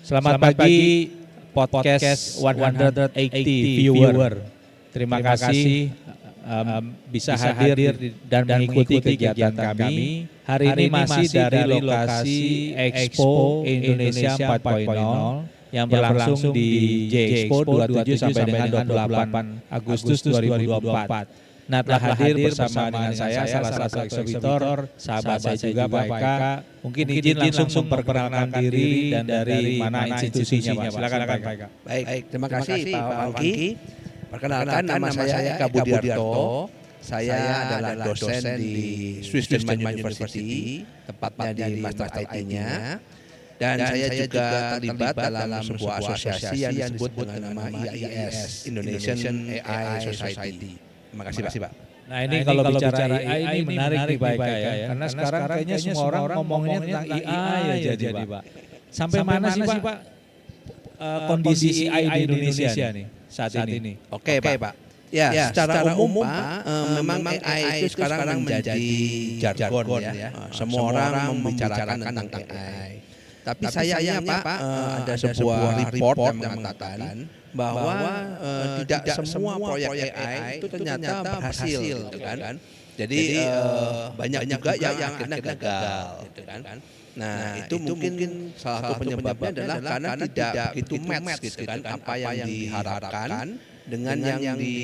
Selamat pagi podcast 180 viewer. Terima kasih bisa hadir dan mengikuti kegiatan kami. Hari ini masih dari lokasi Expo Indonesia 4.0 yang berlangsung di J Expo 27 sampai dengan 28 Agustus 2024. Nah, telah hadir bersama dengan saya salah satu eksekutor, sahabat saya juga Pak Eka. Mungkin izin langsung memperkenalkan diri dan dari mana institusinya Pak. Silakan Pak Eka. Baik, terima kasih Pak Wangki. Perkenalkan, nama saya Eka Budiarto. Saya adalah dosen di Swiss German University, tepatnya di Master IT-nya. Dan saya juga terlibat dalam sebuah asosiasi yang disebut dengan nama IAIS, Indonesian AI Society. Terima kasih Pak. Nah ini kalau bicara AI ini menarik nih Pak Eka ya. Karena sekarang kayaknya semua orang ngomongnya tentang AI ya jadi Pak. Sampai mana sih Pak kondisi AI di Indonesia nih saat ini? Oke Pak. Ya, secara umum Pak, memang AI itu sekarang menjadi jargon ya. Semua orang membicarakan tentang AI. Tapi sayangnya Pak, ada sebuah report yang mengatakan bahwa tidak semua proyek AI itu ternyata berhasil, gitu kan. Jadi banyak juga yang akhirnya gagal, gitu kan. Nah, itu mungkin salah satu penyebabnya adalah karena tidak begitu match, gitu kan, apa yang diharapkan dengan yang di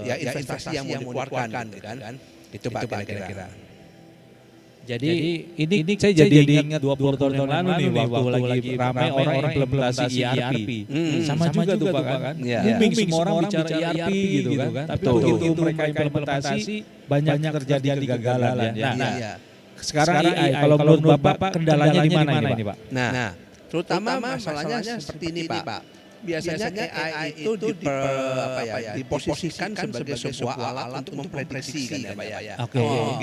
investasi yang mau dikeluarkan, gitu kan. Itu Pak kira-kira. Jadi ini saya jadi ingat 20 tahun yang lalu nih waktu lagi ramai orang implementasi ERP. Sama juga tuh Pak kan. Booming semua orang bicara ERP gitu kan. Tapi begitu mereka implementasi banyak terjadi kegagalan ya. Nah, sekarang AI kalau menurut Bapak kendalanya di mana ini Pak? Nah, terutama masalahnya seperti ini Pak. Biasanya AI itu diposisikan sebagai sebuah alat untuk memprediksi kan ya Pak ya.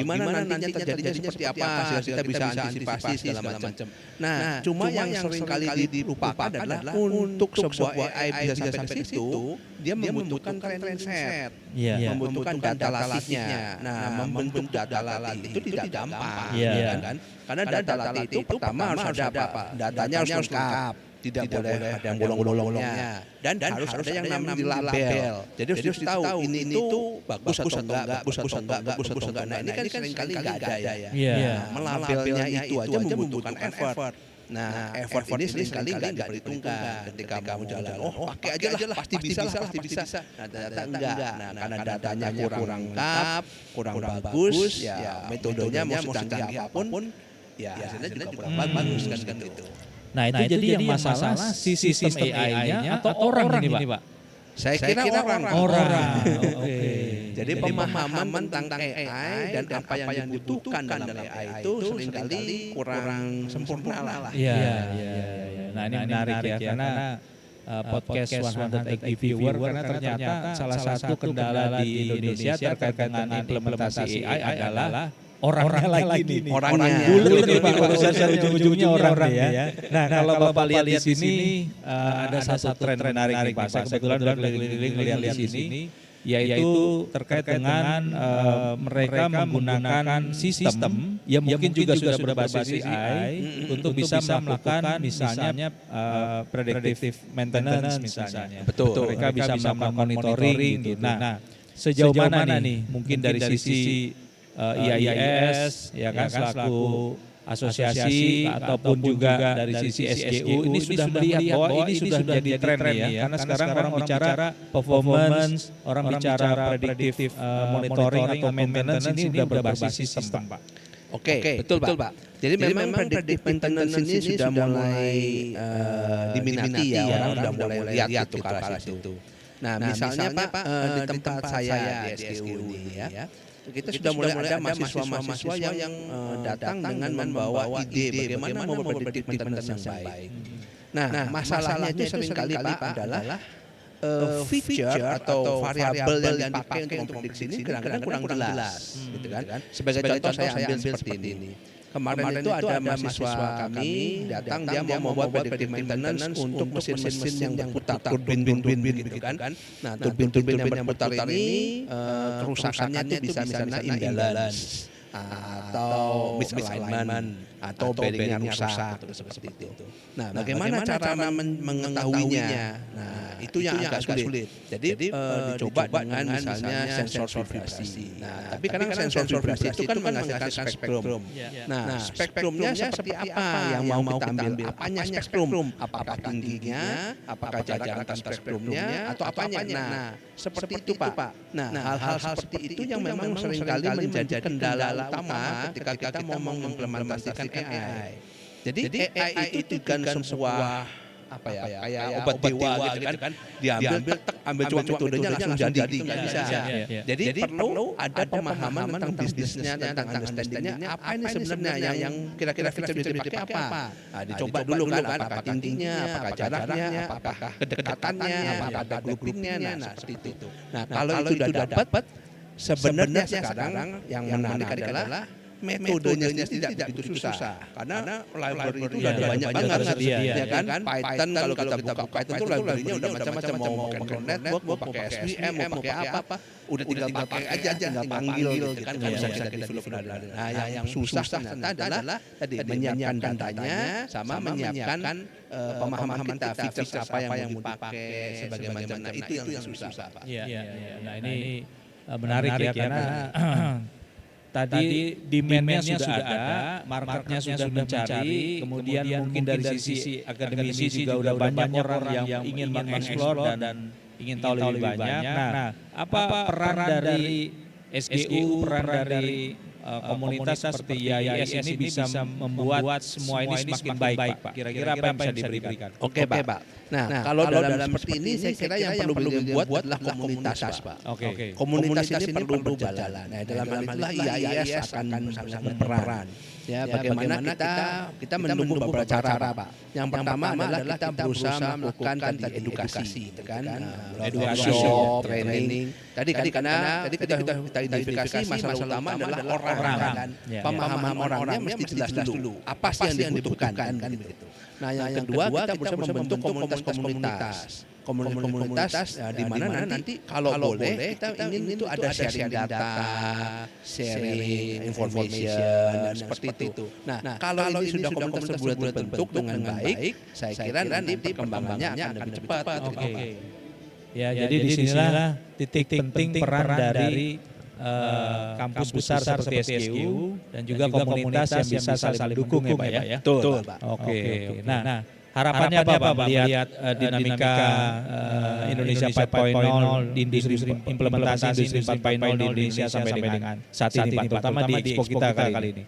Gimana nantinya terjadinya seperti apa, kita bisa antisipasi segala macam. Nah, cuma yang sering kali dilupakan adalah untuk sebuah AI bisa sampai ke situ, dia membutuhkan training set, membutuhkan data latihnya. Nah, membentuk data latih itu tidak gampang, kan? Karena data latih itu pertama harus ada apa? Datanya harus lengkap. Tidak boleh ada yang bolong-bolongnya dan harus ada yang namanya label. Jadi harus tahu ini itu bagus atau enggak, bagus atau enggak. Nah, ini kan seringkali enggak ada ya. Melabelnya itu aja membutuhkan effort. Nah, effort ini seringkali enggak diperhitungkan ketika mau jalan. Oh, pakai aja lah, pasti bisa. Nah, ternyata enggak. Nah, karena datanya kurang lengkap, kurang bagus, ya metodenya mau secanggih apapun, ya hasilnya juga kurang bagus kan gitu. Nah itu jadi yang masalah si sistem AI-nya atau orang ini Pak? Saya kira orang. Jadi pemahaman tentang AI dan apa yang dibutuhkan dalam AI itu seringkali kurang sempurna lah. Iya. Nah ini menarik ya karena podcast 180 viewer karena ternyata salah satu kendala di Indonesia terkait dengan implementasi AI adalah orangnya lagi nih. Orangnya. Dulu nih Pak, ujung-ujungnya orang ya. Nah kalau Bapak lihat di sini ada satu tren menarik nih Pak. Saya kebetulan keliling lihat di sini, yaitu terkait dengan mereka menggunakan sistem yang mungkin juga sudah berbasis AI untuk bisa melakukan misalnya predictive maintenance misalnya. Betul. Mereka bisa melakukan monitoring gitu. Nah sejauh mana nih mungkin dari sisi IAIS ya kan selaku asosiasi ataupun juga dari sisi SGU ini sudah melihat bahwa ini sudah jadi tren ya karena sekarang orang bicara performance, orang bicara predictive monitoring atau maintenance ini sudah berbasis sistem Pak. Oke, betul Pak. Jadi memang predictive maintenance ini sudah mulai diminati ya, orang sudah mulai lihat itu ke arah situ. Nah, misalnya Pak di tempat saya di SGU ini ya, kita sudah mulai ada mahasiswa-mahasiswa yang datang dengan membawa ide bagaimana mau predictive maintenance yang baik. Nah, masalahnya itu seringkali Pak adalah feature atau variabel yang dipakai untuk memprediksi ini kadang-kadang kurang jelas, gitu kan. Sebagai contoh saya ambil seperti ini. Kemarin itu ada mahasiswa kami datang, dia mau membuat predictive maintenance untuk mesin-mesin yang berputar, turbin gitu kan. Nah, turbin yang berputar ini kerusakannya itu bisa misalnya imbalance atau misalignment atau bearingnya rusak seperti itu. Nah, bagaimana cara mengetahuinya? Nah, itu yang agak sulit. Jadi dicoba dengan misalnya sensor vibrasi. Nah, tapi kadang sensor vibrasi itu kan menghasilkan spektrum. Nah, spektrumnya seperti apa yang mau kita ambil? Apanya spektrum? Apakah tingginya? Apakah jarak antar spektrumnya? Atau apanya? Nah, seperti itu Pak. Nah, hal-hal seperti itu yang memang seringkali menjadi kendala utama ketika kita mau mengimplementasikan AI. Jadi AI itu bukan sebuah kayak obat dewa gitu kan, diambil ambil cuma metodenya langsung jadi itu nggak bisa. Jadi perlu ada pemahaman tentang bisnisnya, tentang understandingnya apa ini sebenarnya yang kira-kira fitur bisa dipakai apa. Nah, dicoba dulu kan apakah tingginya, apakah jaraknya, apakah kedekatannya, apakah ada groupingnya, nah seperti itu. Nah, kalau itu sudah dapat, sebenarnya sekarang yang menarik adalah metodenya tidak begitu susah karena library itu udah banyak banget ya kan. Python kalau kita buka Python itu library-nya udah macam-macam, mau pakai network, mau pakai SVM, mau pakai apa, udah tinggal pakai aja, tinggal panggil gitu kan, bisa kita develop. Nah, yang susah ternyata adalah tadi menyiapkan datanya sama menyiapkan pemahaman kita feature apa yang mau dipakai sebagai macam. Nah, itu yang susah Pak. Nah, ini menarik ya karena tadi demand-nya sudah ada, marketnya sudah mencari, kemudian mungkin dari sisi akademisi juga udah banyak orang yang ingin mengeksplor dan ingin tahu lebih banyak. Nah, apa peran dari SGU, peran dari komunitas seperti YIS ini bisa membuat semua ini semakin baik, Pak? Kira-kira apa yang bisa diberikan? Oke, Pak. Nah, kalau dalam seperti ini saya kira yang perlu dibuat adalah komunitas, Pak. Komunitas ini perlu berjalan. Nah, dalam hal itulah YIS akan sangat berperan. Ya, bagaimana kita mendukung beberapa cara, Pak. Yang pertama adalah kita berusaha melakukan edukasi, kan? Edukasi, training. Tadi karena kita identifikasi masalah utama adalah orang. Pemahaman orangnya mesti jelas dulu. Apa sih yang dibutuhkan kan begitu. Nah, yang kedua kita berusaha membentuk komunitas di mana nanti kalau boleh kita ingin itu ada sharing data, sharing information seperti itu. Nah, kalau ini sudah komunitas sudah terbentuk dengan baik, saya kira nanti perkembangannya akan lebih cepat. Ya, jadi di sinilah titik penting peran dari kampus besar seperti SGU dan juga komunitas yang bisa saling mendukung ya Pak ya. Betul, Pak. Oke. Nah, harapannya apa Pak melihat dinamika Indonesia 4.0 di industri implementasi industri 4.0 di Indonesia sampai dengan saat ini Pak, terutama di Expo kita kali ini.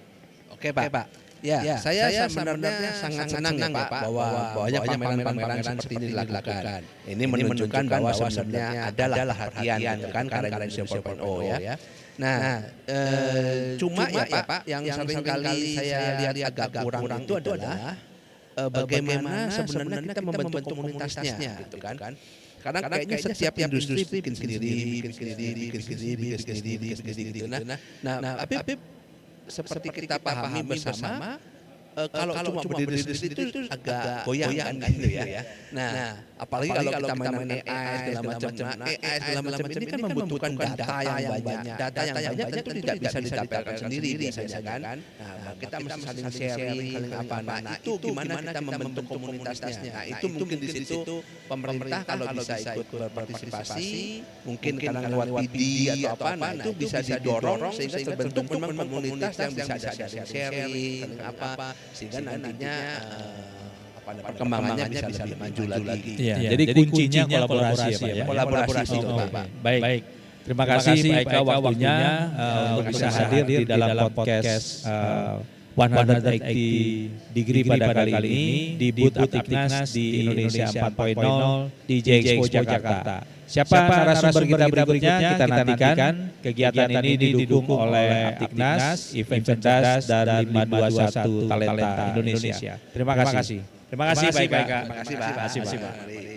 Oke Pak. Ya, saya sebenarnya sangat senang ya Pak bahwa banyak pameran-pameran seperti ini dilakukan. Ini menunjukkan bahwa sebenarnya adalah perhatian kan karena Indonesia 4.0 ya. Nah, cuma ya Pak, yang sering kali saya lihat agak kurang itu adalah bagaimana sebenarnya kita membentuk komunitasnya gitu kan. Karena kayaknya setiap industri bikin sendiri gitu. Nah, tapi seperti kita pahami bersama, kalau cuma berdiri sendiri itu agak goyang kan gitu ya. Nah, apalagi kalau kita main AI segala macam. AI segala macam ini kan membutuhkan data yang banyak. Data yang banyak tentu tidak bisa didapatkan sendiri biasanya kan. Nah, kita mesti saling sharing, saling apa. Nah, itu gimana kita membentuk komunitasnya. Nah, itu mungkin di situ pemerintah kalau bisa ikut berpartisipasi, mungkin kadang lewat PD atau apa, nah itu bisa didorong sehingga terbentuk memang komunitas yang bisa ada sharing, apa, sehingga nantinya perkembangannya bisa lebih maju lagi. Ya, jadi kuncinya kolaborasi ya Pak ya. Kolaborasi itu Pak. Baik. Terima kasih Pak Eka waktunya untuk bisa hadir di dalam podcast 180 Degree pada kali ini di booth Aptignas di Indonesia 4.0 di Expo Jakarta. Siapa narasumber kita berikutnya kita nantikan. Kegiatan ini didukung oleh Aptignas, Event Cerdas dan 521 Talenta Indonesia. Terima kasih. Terima kasih Pak Eka. Terima kasih Pak.